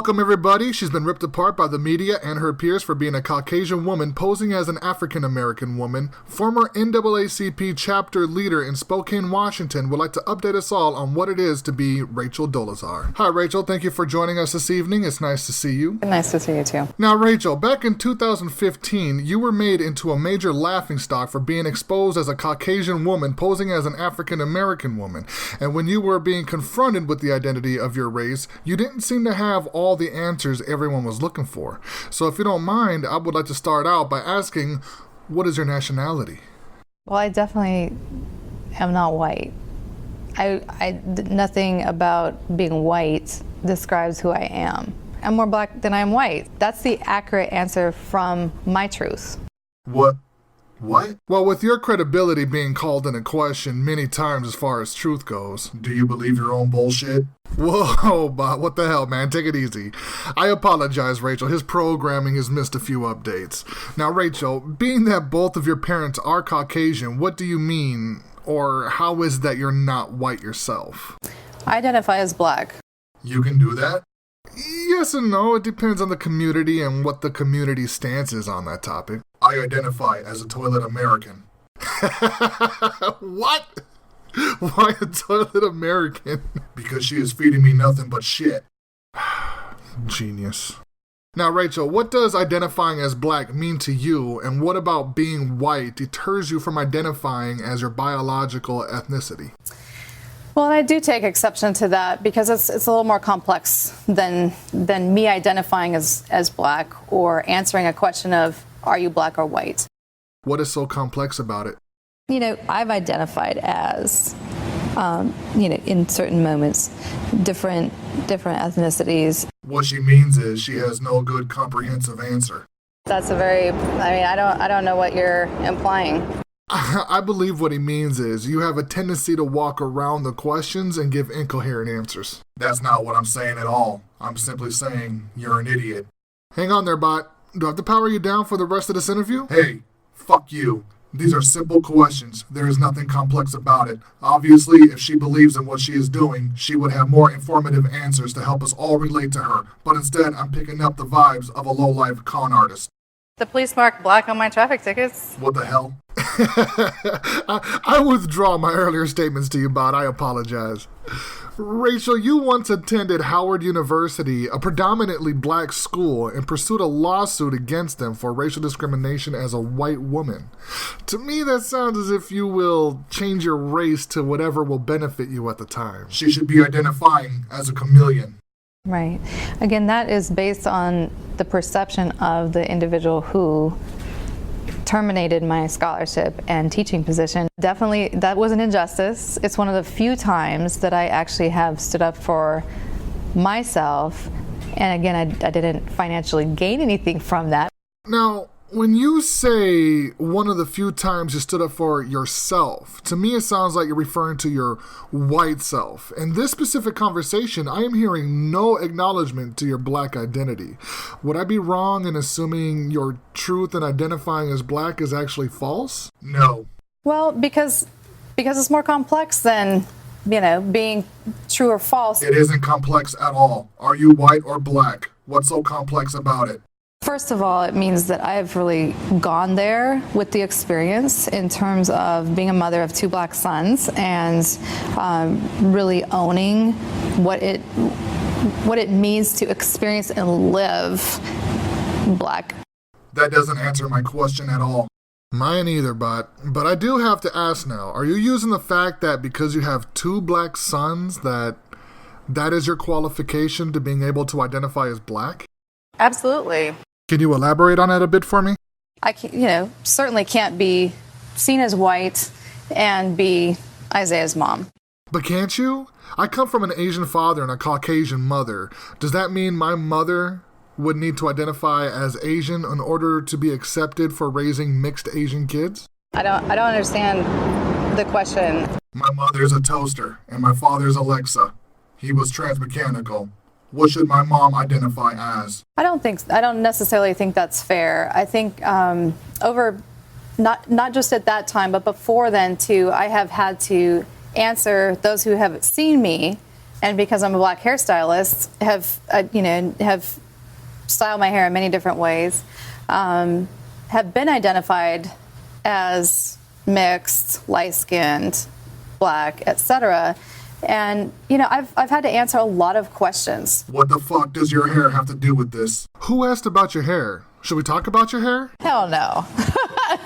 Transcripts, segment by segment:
Welcome, everybody. She's been ripped apart by the media and her peers for being a Caucasian woman posing as an African-American woman. Former NAACP chapter leader in Spokane, Washington, would like to update us all on what it is to be Rachel Dolezal. Hi, Rachel. Thank you for joining us this evening. It's nice to see you. Nice to see you, too. Now, Rachel, back in 2015, you were made into a major laughingstock for being exposed as a Caucasian woman posing as an African-American woman. And when you were being confronted with the identity of your race, you didn't seem to have all the answers everyone was looking for. So if you don't mind, I would like to start out by asking, what is your nationality? Well, I definitely am not white. Nothing about being white describes who I am. I'm more black than I am white. That's the accurate answer from my truth. What? Well, with your credibility being called into question many times as far as truth goes, do you believe your own bullshit? Whoa, Bob, what the hell, man? Take it easy. I apologize, Rachel. His programming has missed a few updates. Now, Rachel, being that both of your parents are Caucasian, what do you mean, or how is it that you're not white yourself? I identify as black. You can do that? Yes and no. It depends on the community and what the community's stance is on that topic. I identify as a toilet American. What? Why a toilet American? Because she is feeding me nothing but shit. Genius. Now, Rachel, what does identifying as black mean to you, and what about being white deters you from identifying as your biological ethnicity? Well, I do take exception to that because it's a little more complex than me identifying as black or answering a question of, are you black or white? What is so complex about it? I've identified as, in certain moments, different ethnicities. What she means is she has no good comprehensive answer. That's I don't know what you're implying. I believe what he means is you have a tendency to walk around the questions and give incoherent answers. That's not what I'm saying at all. I'm simply saying you're an idiot. Hang on there, bot. Do I have to power you down for the rest of this interview? Hey, fuck you. These are simple questions. There is nothing complex about it. Obviously, if she believes in what she is doing, she would have more informative answers to help us all relate to her. But instead, I'm picking up the vibes of a low-life con artist. The police marked black on my traffic tickets. What the hell? I withdraw my earlier statements to you, bot. I apologize. Rachel, you once attended Howard University, a predominantly black school, and pursued a lawsuit against them for racial discrimination as a white woman. To me, that sounds as if you will change your race to whatever will benefit you at the time. She should be identifying as a chameleon. Right. Again, that is based on the perception of the individual who terminated my scholarship and teaching position. Definitely, that was an injustice. It's one of the few times that I actually have stood up for myself. And again, I didn't financially gain anything from that. Now, when you say one of the few times you stood up for yourself, to me it sounds like you're referring to your white self. In this specific conversation, I am hearing no acknowledgement to your black identity. Would I be wrong in assuming your truth in identifying as black is actually false? No. Well, because it's more complex than, being true or false. It isn't complex at all. Are you white or black? What's so complex about it? First of all, it means that I've really gone there with the experience in terms of being a mother of two black sons and really owning what it means to experience and live black. That doesn't answer my question at all. Mine either, but I do have to ask now, are you using the fact that because you have two black sons that is your qualification to being able to identify as black? Absolutely. Can you elaborate on that a bit for me? I certainly can't be seen as white and be Isaiah's mom. But can't you? I come from an Asian father and a Caucasian mother. Does that mean my mother would need to identify as Asian in order to be accepted for raising mixed Asian kids? I don't understand the question. My mother's a toaster and my father's Alexa. He was transmechanical. What should my mom identify as? I don't necessarily think that's fair. I think over not just at that time, but before then too, I have had to answer those who have seen me and because I'm a black hairstylist, have styled my hair in many different ways, have been identified as mixed, light-skinned, black, etc. And, I've had to answer a lot of questions. What the fuck does your hair have to do with this? Who asked about your hair? Should we talk about your hair? Hell no.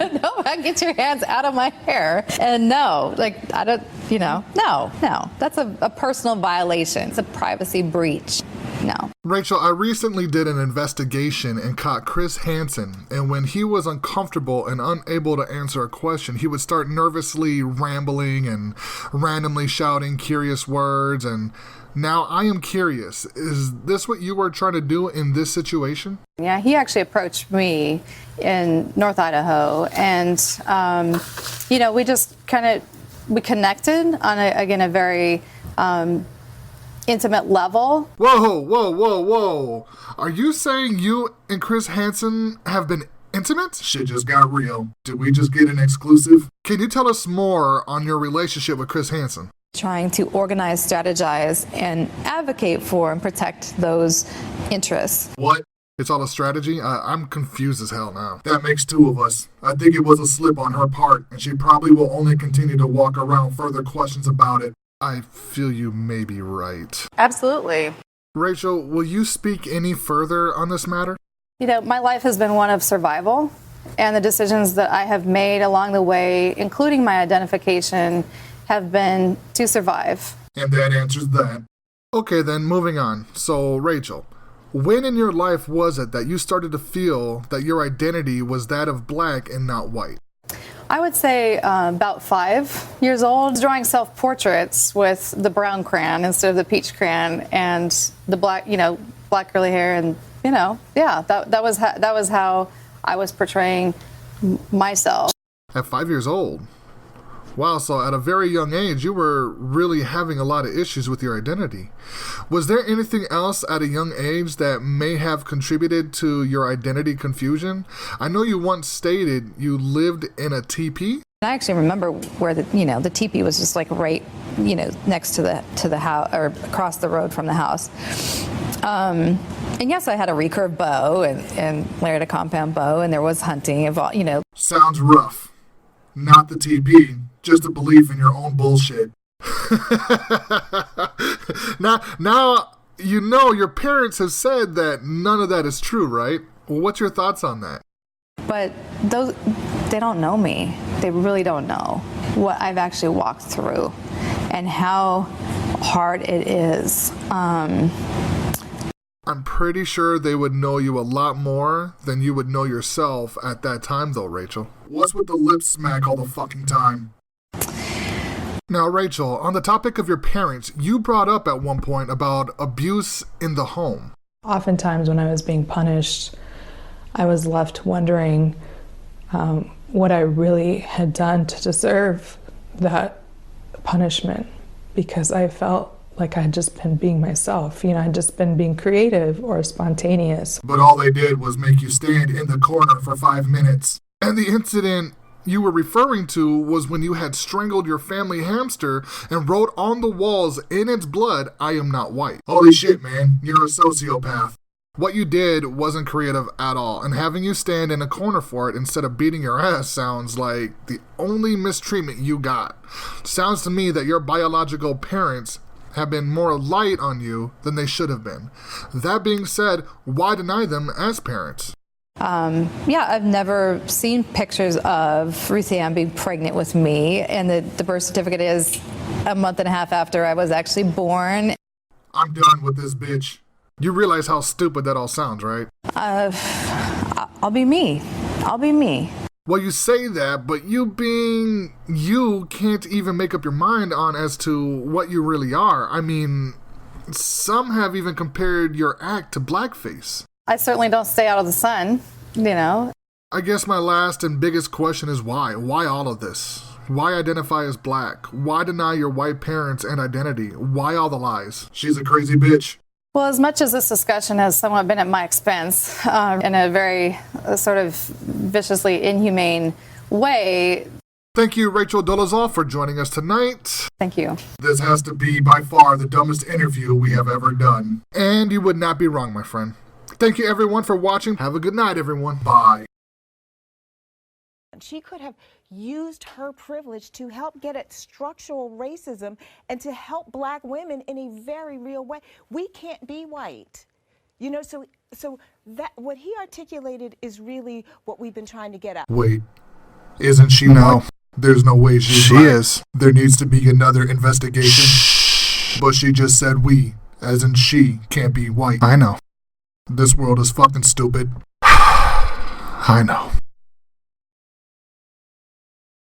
No, get your hands out of my hair. And no, I don't, no. That's a personal violation. It's a privacy breach. No. Rachel, I recently did an investigation and caught Chris Hansen, and when he was uncomfortable and unable to answer a question, he would start nervously rambling and randomly shouting curious words, and now I am curious, is this what you were trying to do in this situation? Yeah, he actually approached me in North Idaho, and, we just we connected on, a very intimate level. Whoa. Are you saying you and Chris Hansen have been intimate? Shit just got real. Did we just get an exclusive? Can you tell us more on your relationship with Chris Hansen? Trying to organize, strategize, and advocate for and protect those interests. What? It's all a strategy? I'm confused as hell now. That makes two of us. I think it was a slip on her part, and she probably will only continue to walk around further questions about it. I feel you may be right. Absolutely. Rachel, will you speak any further on this matter? My life has been one of survival, and the decisions that I have made along the way, including my identification, have been to survive. And that answers that. Okay, then moving on. So, Rachel, when in your life was it that you started to feel that your identity was that of black and not white? I would say about 5 years old, drawing self-portraits with the brown crayon instead of the peach crayon, and the black curly hair, and that was how I was portraying myself. At 5 years old? Wow, so at a very young age, you were really having a lot of issues with your identity. Was there anything else at a young age that may have contributed to your identity confusion? I know you once stated you lived in a teepee. I actually remember where the teepee was just right, next to the house, or across the road from the house. And yes, I had a recurve bow and layered a compound bow, and there was hunting involved, Sounds rough. Not the teepee. Just a belief in your own bullshit. Now your parents have said that none of that is true, right? Well, what's your thoughts on that? But they don't know me. They really don't know what I've actually walked through and how hard it is. I'm pretty sure they would know you a lot more than you would know yourself at that time, though, Rachel. What's with the lip smack all the fucking time? Now, Rachel, on the topic of your parents, you brought up at one point about abuse in the home. Oftentimes when I was being punished, I was left wondering what I really had done to deserve that punishment, because I felt like I had just been being myself. I'd just been being creative or spontaneous. But all they did was make you stand in the corner for 5 minutes. And the incident you were referring to was when you had strangled your family hamster and wrote on the walls in its blood, "I am not white." Holy shit, man. You're a sociopath. What you did wasn't creative at all, and having you stand in a corner for it instead of beating your ass sounds like the only mistreatment you got. Sounds to me that your biological parents have been more light on you than they should have been. That being said, why deny them as parents? I've never seen pictures of Ruth Ann being pregnant with me, and the birth certificate is a month and a half after I was actually born. I'm done with this bitch. You realize how stupid that all sounds, right? I'll be me. Well, you say that, but you being you can't even make up your mind on as to what you really are. I mean, some have even compared your act to blackface. I certainly don't stay out of the sun, I guess my last and biggest question is why? Why all of this? Why identify as black? Why deny your white parents and identity? Why all the lies? She's a crazy bitch. Well, as much as this discussion has somewhat been at my expense, in a very sort of viciously inhumane way, Thank you, Rachel Dolezal, for joining us tonight. Thank you. This has to be by far the dumbest interview we have ever done. And you would not be wrong, my friend. Thank you, everyone, for watching. Have a good night, everyone. Bye. She could have used her privilege to help get at structural racism and to help black women in a very real way. We can't be white. You know, so that what he articulated is really what we've been trying to get at. Wait, isn't she now? There's no way she is. There needs to be another investigation. But she just said we, as in she, can't be white. I know. This world is fucking stupid. I know.